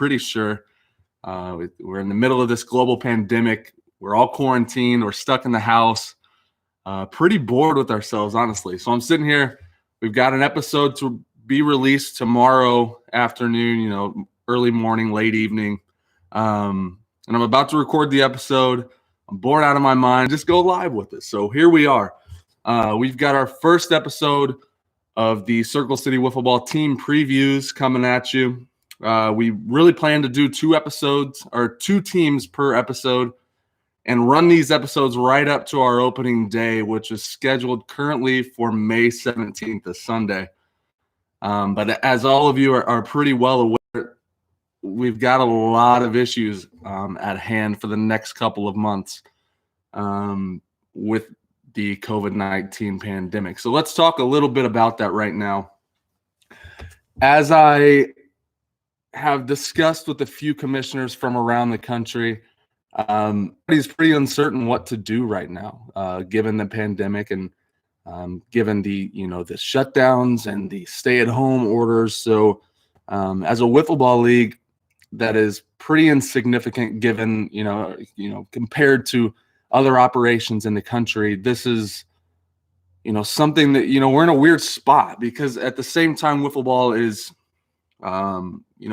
pretty sure. We're in the middle of this global pandemic. We're all quarantined. We're stuck in the house. Pretty bored with ourselves, honestly. So I'm sitting here. We've got an episode to be released tomorrow afternoon, early morning, late evening. And I'm about to record the episode. I'm bored out of my mind. Just go live with it. So here we are. We've got our first episode of the Circle City Wiffle Ball team previews coming at you. We really plan to do 2 episodes or 2 teams per episode and run these episodes right up to our opening day, which is scheduled currently for May 17th, a Sunday. But as all of you are pretty well aware, we've got a lot of issues at hand for the next couple of months with the COVID-19 pandemic. So let's talk a little bit about that right now. As I have discussed with a few commissioners from around the country, everybody's pretty uncertain what to do right now, given the pandemic and given the the shutdowns and the stay-at-home orders. So as a wiffle ball league that is pretty insignificant given compared to other operations in the country, this is something that we're in a weird spot, because at the same time wiffle ball is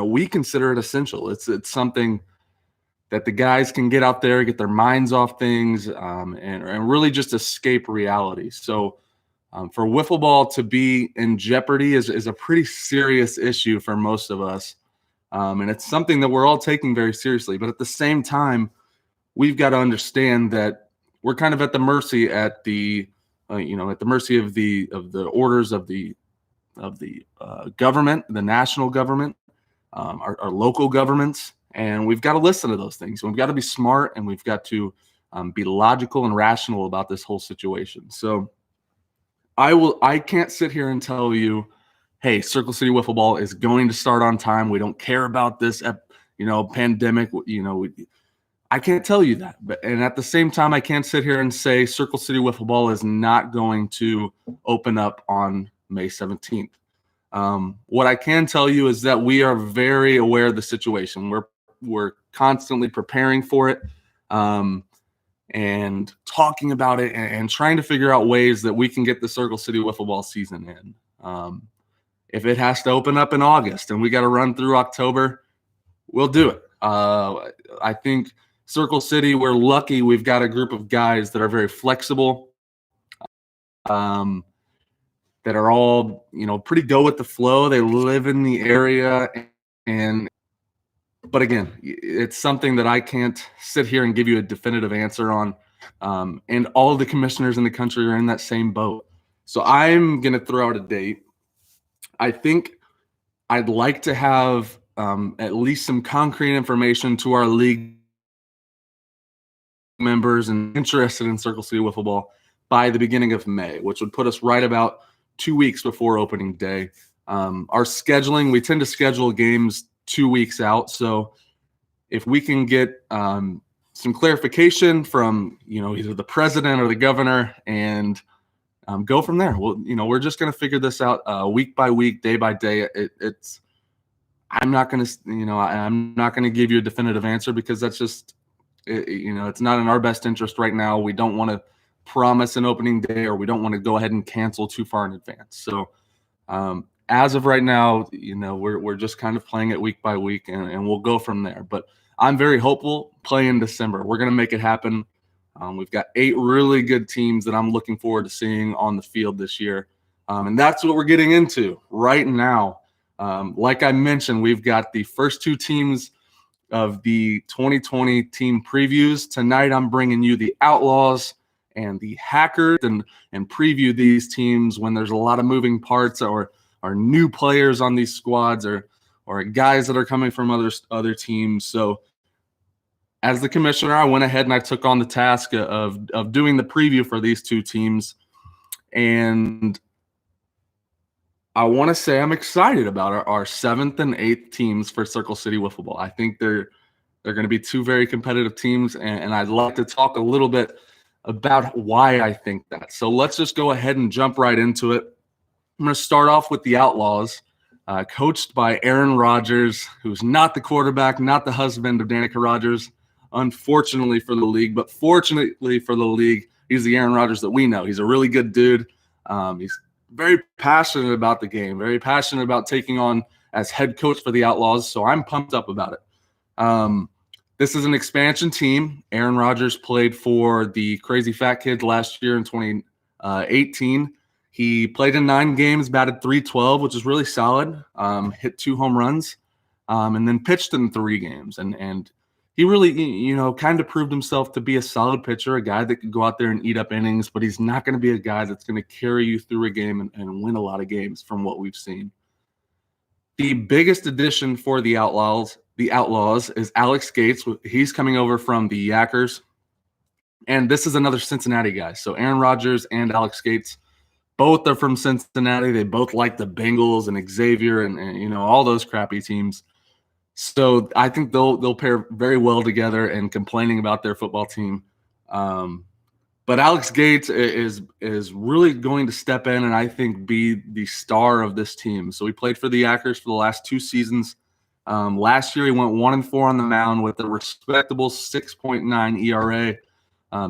we consider it essential. It's something that the guys can get out there, get their minds off things, and really just escape reality. So for wiffle ball to be in jeopardy is a pretty serious issue for most of us. And it's something that we're all taking very seriously. But at the same time, we've got to understand that we're kind of at the mercy at the mercy of the orders of the government, the national government, our local governments. And we've got to listen to those things. We've got to be smart, and we've got to be logical and rational about this whole situation. So I can't sit here and tell you, hey, Circle City Wiffle Ball is going to start on time. We don't care about this, pandemic. I can't tell you that. And at the same time, I can't sit here and say Circle City Wiffle Ball is not going to open up on May 17th. What I can tell you is that we are very aware of the situation. We're constantly preparing for it, and talking about it, and trying to figure out ways that we can get the Circle City Wiffle Ball season in. If it has to open up in August and we got to run through October, we'll do it. I think Circle City, we're lucky. We've got a group of guys that are very flexible, that are all, pretty go with the flow. They live in the area. But again, it's something that I can't sit here and give you a definitive answer on. And all of the commissioners in the country are in that same boat. So I'm going to throw out a date. I think I'd like to have at least some concrete information to our league members and interested in Circle City Wiffle Ball by the beginning of May, which would put us right about 2 weeks before opening day. Our scheduling, we tend to schedule games 2 weeks out. So if we can get some clarification from, either the president or the governor, and go from there. Well, we're just going to figure this out week by week, day by day. I'm not going to give you a definitive answer, because that's just, it's not in our best interest right now. We don't want to promise an opening day, or we don't want to go ahead and cancel too far in advance. So as of right now, we're just kind of playing it week by week, and we'll go from there. But I'm very hopeful playing in December. We're going to make it happen. We've got 8 really good teams that I'm looking forward to seeing on the field this year. And that's what we're getting into right now. Like I mentioned, we've got the first 2 teams of the 2020 team previews. Tonight, I'm bringing you the Outlaws and the Hackers, and preview these teams when there's a lot of moving parts, or new players on these squads, or guys that are coming from other teams. So as the commissioner, I went ahead and I took on the task of doing the preview for these 2 teams. And I want to say I'm excited about our 7th and 8th teams for Circle City Wiffle Ball. I think they're going to be 2 very competitive teams, and I'd like to talk a little bit about why I think that. So let's just go ahead and jump right into it. I'm going to start off with the Outlaws. coached by Aaron Rodgers, who's not the quarterback, not the husband of Danica Rodgers, unfortunately for the league. But fortunately for the league, he's the Aaron Rodgers that we know. He's a really good dude. He's very passionate about the game, very passionate about taking on as head coach for the Outlaws. So I'm pumped up about it. This is an expansion team. Aaron Rodgers played for the Crazy Fat Kids last year in 2018. He played in 9 games, batted .312, which is really solid, hit 2 home runs, and then pitched in 3 games. And he really, kind of proved himself to be a solid pitcher, a guy that could go out there and eat up innings, but he's not going to be a guy that's going to carry you through a game and win a lot of games from what we've seen. The biggest addition for the Outlaws is Alex Gates. He's coming over from the Yackers. And this is another Cincinnati guy. So Aaron Rodgers and Alex Gates, both are from Cincinnati. They both like the Bengals and Xavier and all those crappy teams. So I think they'll pair very well together and complaining about their football team. But Alex Gates is really going to step in and I think be the star of this team. So he played for the Yackers for the last 2 seasons. Last year he went 1-4 on the mound with a respectable 6.9 ERA.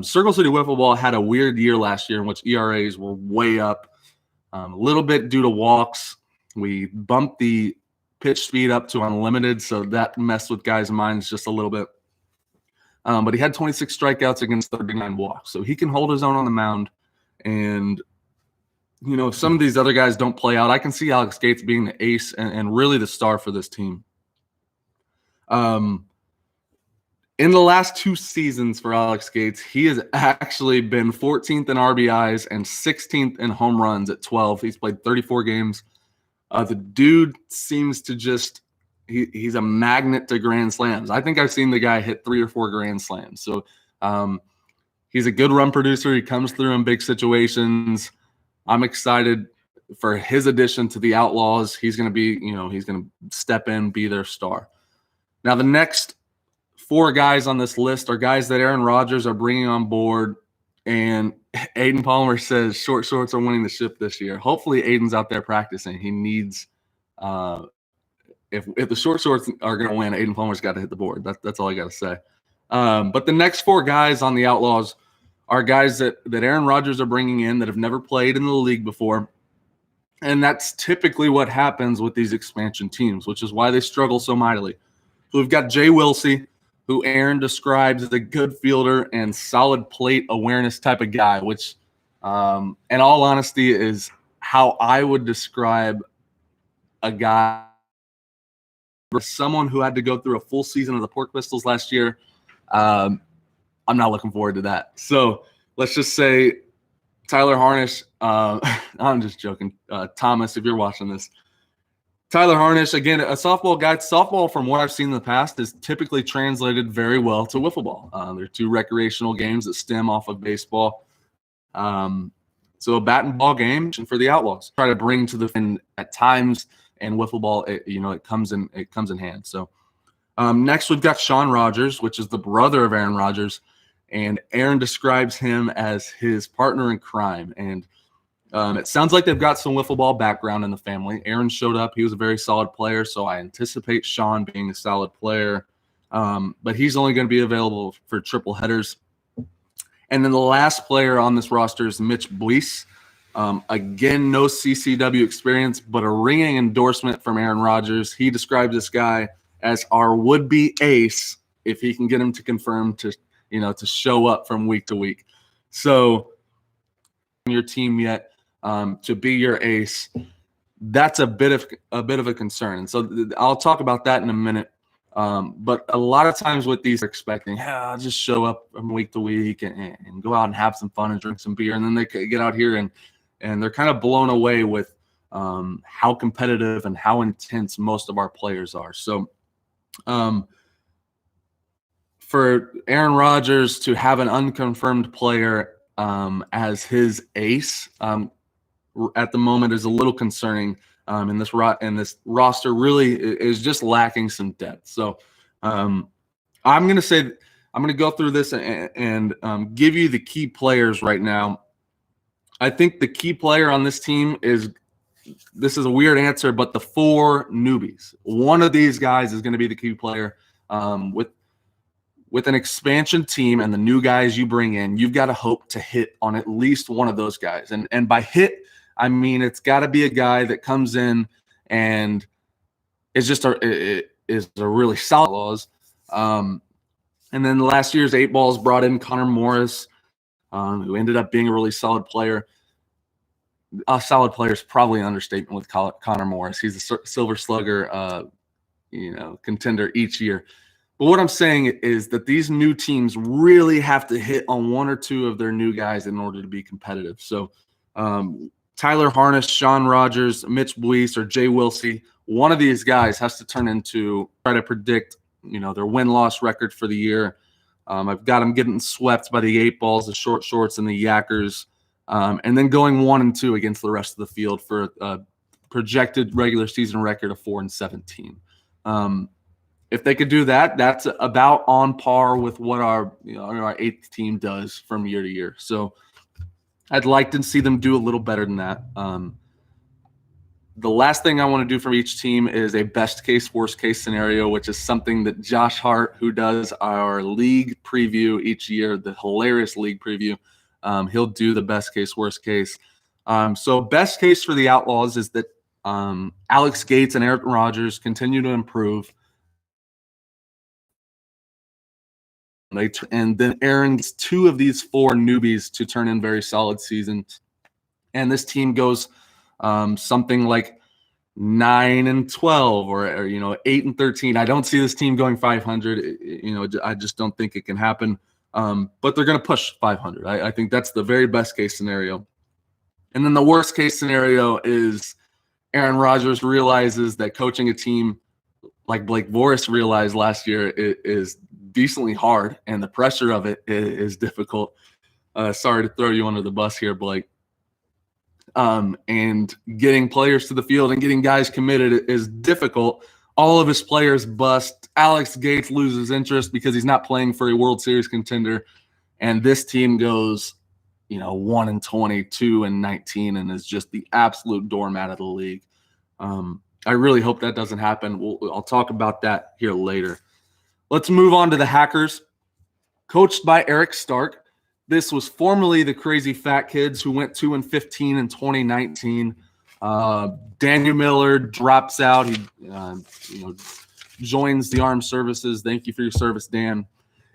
Circle City Wiffle Ball had a weird year last year in which ERAs were way up, a little bit due to walks. We bumped the pitch speed up to unlimited, so that messed with guys' minds just a little bit. But he had 26 strikeouts against 39 walks, so he can hold his own on the mound. And, if some of these other guys don't play out, I can see Alex Gates being the ace and really the star for this team. In the last 2 seasons for Alex Gates, he has actually been 14th in RBIs and 16th in home runs at 12. He's played 34 games. The dude seems to just he's a magnet to grand slams. I think I've seen the guy hit 3 or 4 grand slams. So he's a good run producer. He comes through in big situations. I'm excited for his addition to the Outlaws. He's going to be, he's going to step in, be their star. Now, the next 4 guys on this list are guys that Aaron Rodgers are bringing on board, and Aiden Palmer says short shorts are winning the ship this year. Hopefully, Aiden's out there practicing. He needs if the short shorts are going to win, Aiden Palmer's got to hit the board. That's all I got to say. But the next 4 guys on the Outlaws are guys that Aaron Rodgers are bringing in that have never played in the league before, and that's typically what happens with these expansion teams, which is why they struggle so mightily. So we've got Jay Wilsey, who Aaron describes as a good fielder and solid plate awareness type of guy, which, in all honesty, is how I would describe a guy, someone who had to go through a full season of the Pork Pistols last year. I'm not looking forward to that. So let's just say Tyler Harnish, I'm just joking. Thomas, if you're watching this, Tyler Harnish, again, a softball guy. Softball, from what I've seen in the past, is typically translated very well to wiffle ball. They're 2 recreational games that stem off of baseball. So a bat and ball game for the Outlaws. Try to bring to the fin at times, and wiffle ball, it comes in hand. So next we've got Sean Rodgers, which is the brother of Aaron Rodgers, and Aaron describes him as his partner in crime. And it sounds like they've got some wiffle ball background in the family. Aaron showed up. He was a very solid player, so I anticipate Sean being a solid player. But he's only going to be available for triple headers. And then the last player on this roster is Mitch Buice. Again, no CCW experience, but a ringing endorsement from Aaron Rodgers. He describes this guy as our would-be ace if he can get him to confirm to show up from week to week. So your team yet to be your ace, that's a bit of a concern. And so I'll talk about that in a minute. But a lot of times with these, they're expecting, I'll just show up from week to week and go out and have some fun and drink some beer. And then they get out here and they're kind of blown away with how competitive and how intense most of our players are. So for Aaron Rodgers to have an unconfirmed player as his ace at the moment is a little concerning. And this roster really is just lacking some depth. So I'm going to go through this and give you the key players right now. I think the key player on this team is this is a weird answer, but the 4 newbies. One of these guys is going to be the key player. With an expansion team and the new guys you bring in, you've got to hope to hit on at least one of those guys. And by hit, I mean it's got to be a guy that comes in and is just a really solid Outlaws. And then last year's 8 Balls brought in Connor Morris, who ended up being a really solid player. A solid player is probably an understatement with Connor Morris. He's a Silver Slugger, contender each year. But what I'm saying is that these new teams really have to hit on 1 or 2 of their new guys in order to be competitive. So Tyler Harness, Sean Rogers, Mitch Blease, or Jay Wilsey, one of these guys has to turn into try to predict, their win-loss record for the year. I've got them getting swept by the 8 Balls, the Short Shorts, and the Yackers, and then going 1-2 against the rest of the field for a projected regular season record of 4-17. If they could do that, that's about on par with what our 8th team does from year to year. So I'd like to see them do a little better than that. The last thing I want to do from each team is a best case, worst case scenario, which is something that Josh Hart, who does our league preview each year, the hilarious league preview, he'll do the best case, worst case. So best case for the Outlaws is that Alex Gates and Eric Rogers continue to improve. And then Aaron gets 2 of these 4 newbies to turn in very solid seasons. And this team goes something like 9-12 or 8-13. I don't see this team going 500. I just don't think it can happen. But they're going to push 500. I think that's the very best case scenario. And then the worst case scenario is Aaron Rodgers realizes that coaching a team like Blake Voris realized last year is decently hard, and the pressure of it is difficult. Sorry to throw you under the bus here, Blake. And getting players to the field and getting guys committed is difficult. All of his players bust. Alex Gates loses interest because he's not playing for a World Series contender, and this team goes, 1-20, 2-19, and is just the absolute doormat of the league. I really hope that doesn't happen. I'll talk about that here later. Let's move on to the Hackers, coached by Eric Stark. This was formerly the Crazy Fat Kids, who went 2-15 in 2019. Daniel Miller drops out. He joins the armed services. Thank you for your service, Dan.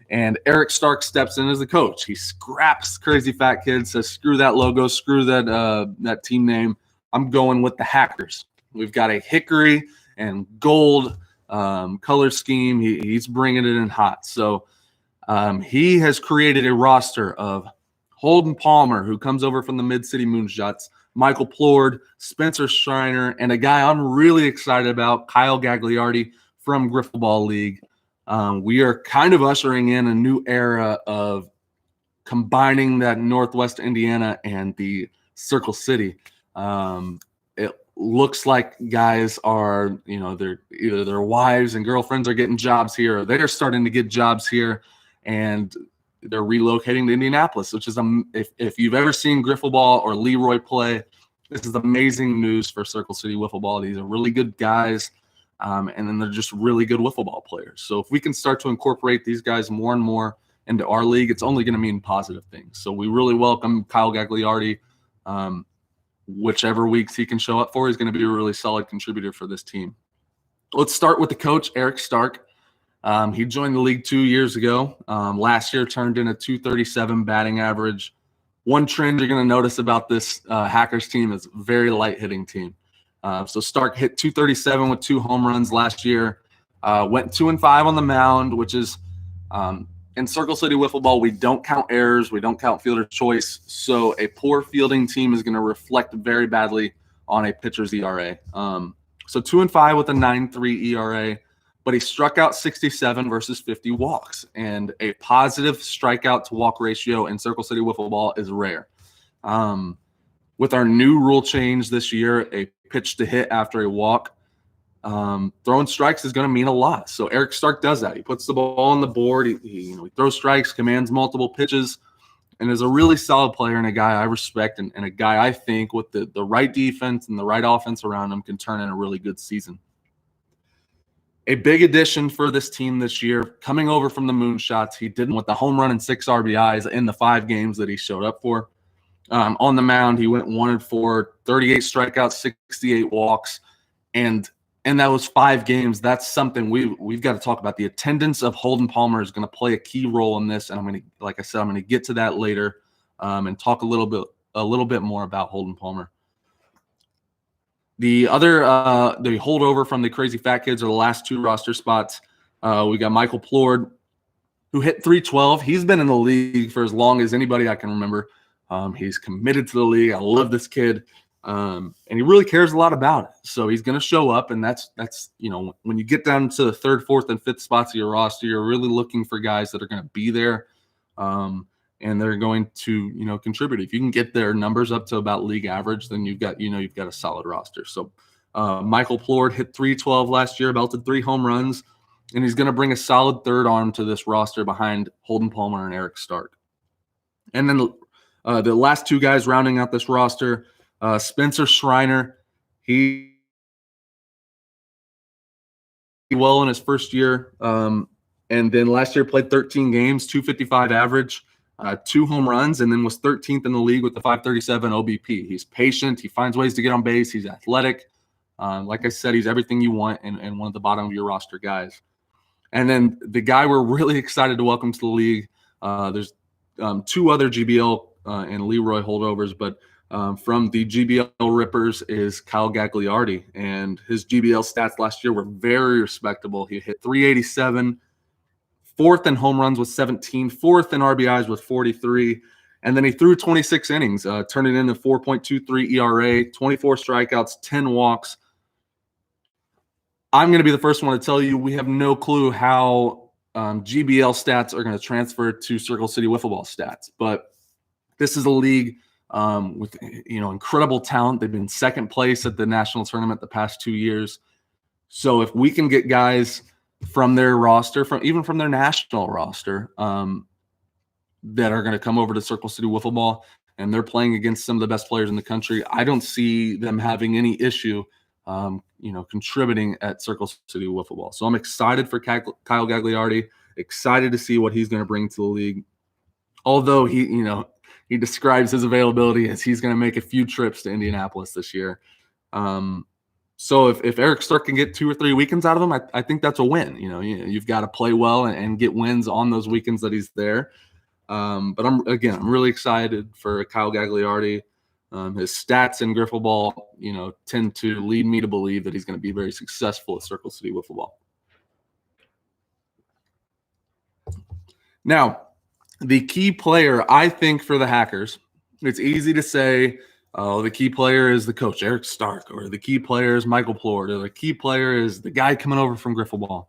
And Eric Stark steps in as the coach. He scraps Crazy Fat Kids, says, screw that logo, screw that team name. I'm going with the Hackers. We've got a hickory and gold color scheme. He's bringing it in hot. So he has created a roster of Holden Palmer, who comes over from the Mid-City Moonshots, Michael Plord, Spencer Schreiner, and a guy I'm really excited about, Kyle Gagliardi from Griffle Ball League. We are kind of ushering in a new era of combining that Northwest Indiana and the Circle City. It looks like guys are, either their wives and girlfriends are getting jobs here, or they're starting to get jobs here, and they're relocating to Indianapolis, which is, if you've ever seen Griffle Ball or Leroy play, this is amazing news for Circle City Wiffle Ball. These are really good guys, and then they're just really good wiffle ball players. So if we can start to incorporate these guys more and more into our league, it's only going to mean positive things. So we really welcome Kyle Gagliardi. Whichever weeks he can show up for, he's going to be a really solid contributor for this team. Let's start with the coach, Eric Stark. He joined the league 2 years ago. Last year turned in a 237 batting average. One trend you're going to notice about this Hackers team is very light hitting team. So Stark hit 237 with 2 home runs last year. Went 2-5 on the mound, which is in Circle City Wiffle Ball, we don't count errors. We don't count fielder choice. So a poor fielding team is going to reflect very badly on a pitcher's ERA. So 2-5 with a 9.3 ERA, but he struck out 67 versus 50 walks. And a positive strikeout to walk ratio in Circle City Wiffle Ball is rare. With our new rule change this year, a pitch to hit after a walk, throwing strikes is going to mean a lot. So Eric Stark does that. He puts the ball on the board. He throws strikes, commands multiple pitches. and is a really solid player and a guy I respect and a guy I think with the right defense and the right offense around him can turn in a really good season. A big addition for this team this year, coming over from the Moonshots. He did with the home run and 6 RBIs in the 5 games that he showed up for. On the mound, he went 1-4, 38 strikeouts, 68 walks, and that was 5 games. That's something we've got to talk about. The attendance of Holden Palmer is going to play a key role in this, and I'm going to get to that later and talk a little bit more about Holden Palmer. The other the holdover from the Crazy Fat Kids are the last 2 roster spots. We got Michael Plord, who hit 312. He's been in the league for as long as anybody I can remember. He's committed to the league. I love this kid, and he really cares a lot about it. So he's going to show up, and that's when you get down to the 3rd, 4th, and 5th spots of your roster, you're really looking for guys that are going to be there, and they're going to contribute. If you can get their numbers up to about league average, then you've got a solid roster. So Michael Plord hit 312 last year, belted 3 home runs, and he's going to bring a solid third arm to this roster behind Holden Palmer and Eric Stark. And then the last 2 guys rounding out this roster, Spencer Schreiner, he well in his first year, and then last year played 13 games, 255 average, 2 home runs, and then was 13th in the league with the 537 OBP. He's patient. He finds ways to get on base. He's athletic. Like I said, he's everything you want and one of the bottom of your roster guys. And then the guy we're really excited to welcome to the league, there's 2 other GBL and Leroy holdovers, but from the GBL Rippers is Kyle Gagliardi, and his GBL stats last year were very respectable. He hit 387, 4th in home runs with 17, 4th in RBIs with 43, and then he threw 26 innings, turning into 4.23 ERA, 24 strikeouts, 10 walks. I'm going to be the first one to tell you we have no clue how GBL stats are going to transfer to Circle City Wiffle Ball stats, but this is a league with incredible talent. They've been 2nd place at the national tournament the past 2 years. So if we can get guys from their roster, even from their national roster, that are going to come over to Circle City Wiffle Ball, and they're playing against some of the best players in the country, I don't see them having any issue, contributing at Circle City Wiffle Ball. So I'm excited for Kyle Gagliardi, excited to see what he's going to bring to the league. Although he describes his availability as he's going to make a few trips to Indianapolis this year. So if Eric Stark can get 2 or 3 weekends out of him, I think that's a win. You've got to play well and get wins on those weekends that he's there. But I'm really excited for Kyle Gagliardi. His stats in Griffle Ball, tend to lead me to believe that he's going to be very successful at Circle City Wiffle Ball. Now, the key player, I think, for the Hackers, it's easy to say, oh, the key player is the coach, Eric Stark, or the key player is Michael Plord, or the key player is the guy coming over from Griffle Ball.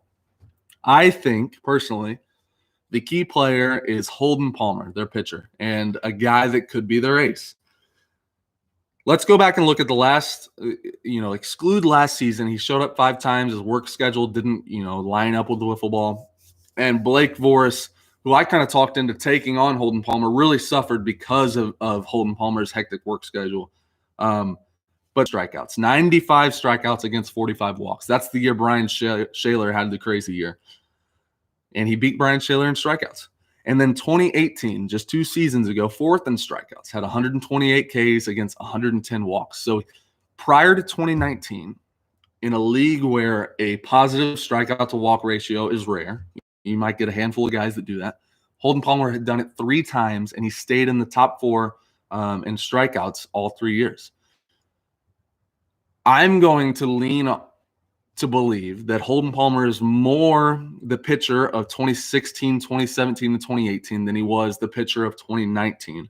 I think, personally, the key player is Holden Palmer, their pitcher, and a guy that could be their ace. Let's go back and look at the last, exclude last season. He showed up 5 times. His work schedule didn't, line up with the wiffle ball. And Blake Voris, who I kind of talked into taking on Holden Palmer, really suffered because of Holden Palmer's hectic work schedule. But strikeouts, 95 strikeouts against 45 walks. That's the year Brian Shaler had the crazy year. And he beat Brian Shaler in strikeouts. And then 2018, just 2 seasons ago, 4th in strikeouts, had 128 Ks against 110 walks. So prior to 2019, in a league where a positive strikeout to walk ratio is rare, you might get a handful of guys that do that. Holden Palmer had done it 3 times, and he stayed in the top 4 in strikeouts all 3 years. I'm going to lean to believe that Holden Palmer is more the pitcher of 2016, 2017, and 2018 than he was the pitcher of 2019.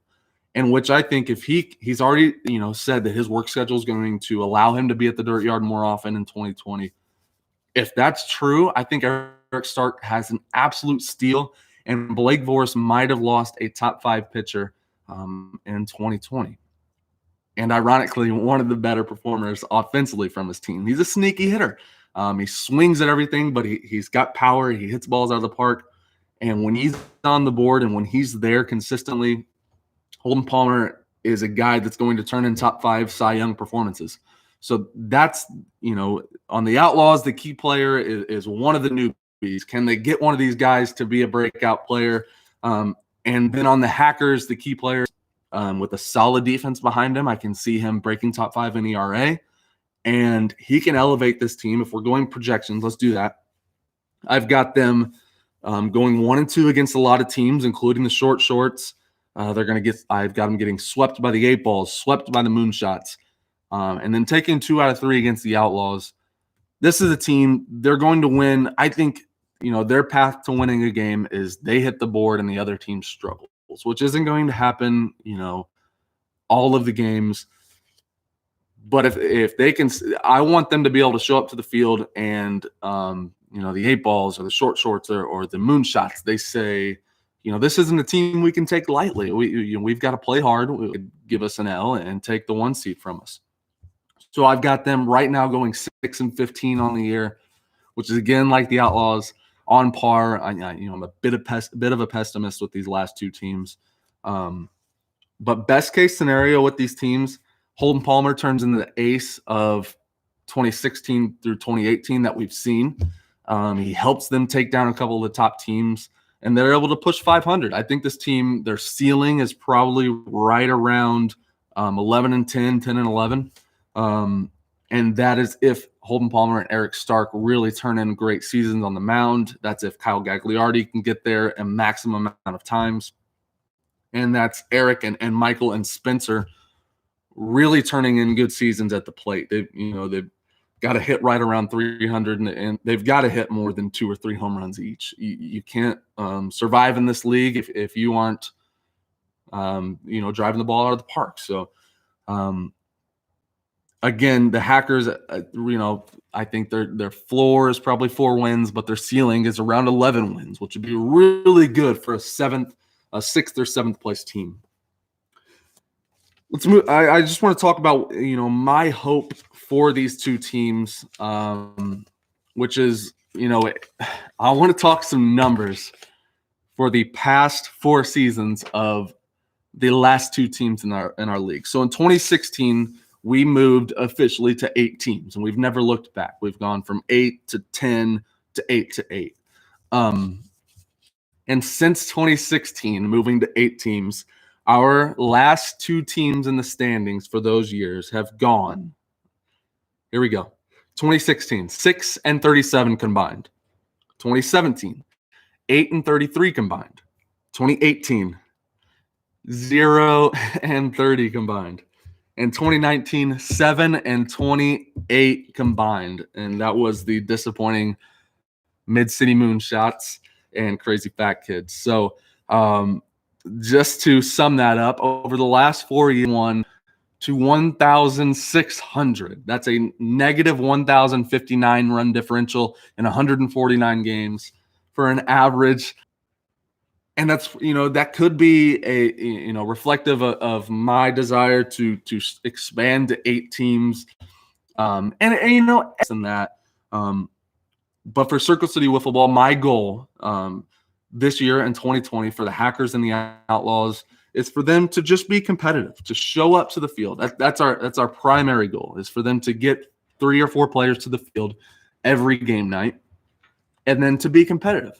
And which I think if he's already, said that his work schedule is going to allow him to be at the Dirtyard more often in 2020. If that's true, I think Eric Stark has an absolute steal, and Blake Voris might have lost a top 5 pitcher in 2020. And ironically, one of the better performers offensively from his team. He's a sneaky hitter. He swings at everything, but he's got power. He hits balls out of the park. And when he's on the board and when he's there consistently, Holden Palmer is a guy that's going to turn in top 5 Cy Young performances. So that's, on the Outlaws, the key player is one of the newbies. Can they get one of these guys to be a breakout player? And then on the Hackers, the key players, with a solid defense behind him, I can see him breaking top 5 in ERA. And he can elevate this team. If we're going projections, let's do that. I've got them going 1-2 against a lot of teams, including the shorts. I've got them getting swept by the 8 balls, swept by the moonshots, and then taking 2 out of 3 against the Outlaws. This is a team, they're going to win. I think, their path to winning a game is they hit the board and the other team struggles, which isn't going to happen, all of the games. But if they can, I want them to be able to show up to the field and, the 8 balls or the shorts or the moonshots, they say, this isn't a team we can take lightly. We've got to play hard. Give us an L and take the 1 seed from us. So I've got them right now going 6-15 on the year, which is again like the Outlaws, on par. I'm a bit of a pessimist with these last 2 teams, but best case scenario with these teams, Holden Palmer turns into the ace of 2016 through 2018 that we've seen. He helps them take down a couple of the top teams, and they're able to push 500. I think this team, their ceiling is probably right around 11-10, 10-11. And that is if Holden Palmer and Eric Stark really turn in great seasons on the mound. That's if Kyle Gagliardi can get there a maximum amount of times. And that's Eric and Michael and Spencer really turning in good seasons at the plate. They've got to hit right around 300, and they've got to hit more than 2 or 3 home runs each. You can't survive in this league if you aren't, driving the ball out of the park. So, again, the Hackers, I think their floor is probably 4 wins, but their ceiling is around 11 wins, which would be really good for a 6th or 7th place team. Let's move. I just want to talk about, my hope for these 2 teams, which is, I want to talk some numbers for the past 4 seasons of the last 2 teams in our league. So in 2016, we moved officially to 8 teams, and we've never looked back. We've gone from 8 to 10 to 8 to 8. And since 2016, moving to 8 teams, our last 2 teams in the standings for those years have gone. Here we go. 2016, 6-37 combined. 2017, 8-33 combined. 2018, 0-30 combined. And 2019, 7-28 combined. And that was the disappointing Mid-City Moonshots and Crazy Fat Kids. So just to sum that up, over the last 4 years, won to 1,600. That's a negative 1,059 run differential in 149 games for an average. And that's, that could be a, reflective of my desire to expand to 8 teams. And that. But for Circle City Wiffle Ball, my goal this year in 2020 for the Hackers and the Outlaws is for them to just be competitive, to show up to the field. That's our primary goal, is for them to get 3 or 4 players to the field every game night, and then to be competitive.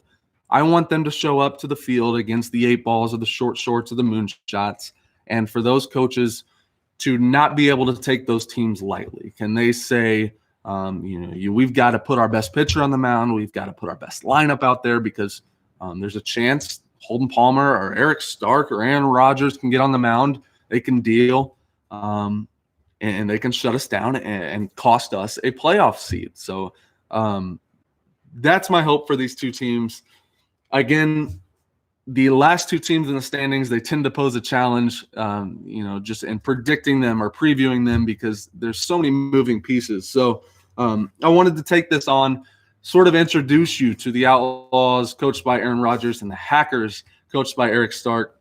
I want them to show up to the field against the 8 balls or the shorts or the moonshots, and for those coaches to not be able to take those teams lightly. Can they say, we've got to put our best pitcher on the mound, we've got to put our best lineup out there, because there's a chance Holden Palmer or Eric Stark or Aaron Rodgers can get on the mound. They can deal, and they can shut us down and cost us a playoff seed. So that's my hope for these 2 teams. Again, the last 2 teams in the standings, they tend to pose a challenge, just in predicting them or previewing them, because there's so many moving pieces. So I wanted to take this on, sort of introduce you to the Outlaws, coached by Aaron Rodgers, and the Hackers, coached by Eric Stark,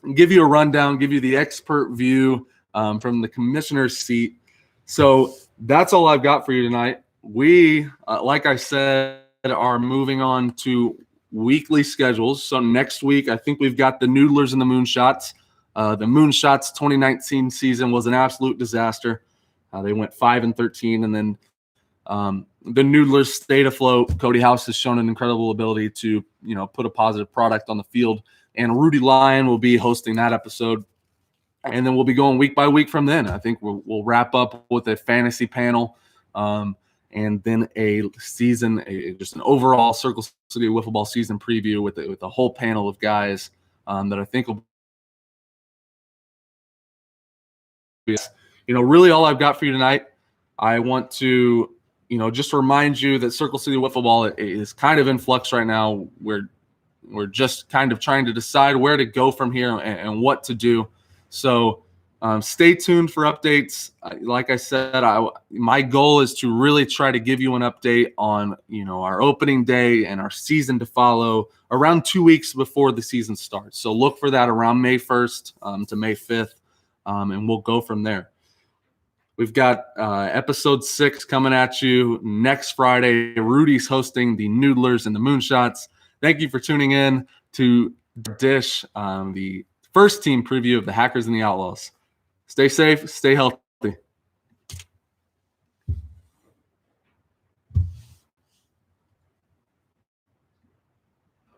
and give you a rundown, give you the expert view from the commissioner's seat. So that's all I've got for you tonight. We, like I said, are moving on to weekly schedules. So next week, I think we've got the Noodlers and the Moonshots The Moonshots 2019 season was an absolute disaster. They went 5-13, and then the Noodlers stayed afloat. Cody House has shown an incredible ability to, put a positive product on the field, and Rudy Lyon will be hosting that episode. And then we'll be going week by week from then. I think we'll wrap up with a fantasy panel, and then a season, just an overall Circle City Wiffle Ball season preview with a whole panel of guys that I think will be, really all I've got for you tonight. I want to, just remind you that Circle City Wiffle Ball is kind of in flux right now. We're just kind of trying to decide where to go from here and what to do. So stay tuned for updates. Like I said, my goal is to really try to give you an update on, our opening day and our season to follow around 2 weeks before the season starts. So look for that around May 1st to May 5th, and we'll go from there. We've got episode 6 coming at you next Friday. Rudy's hosting the Noodlers and the Moonshots. Thank you for tuning in to Dish, the first team preview of the Hackers and the Outlaws. Stay safe, stay healthy.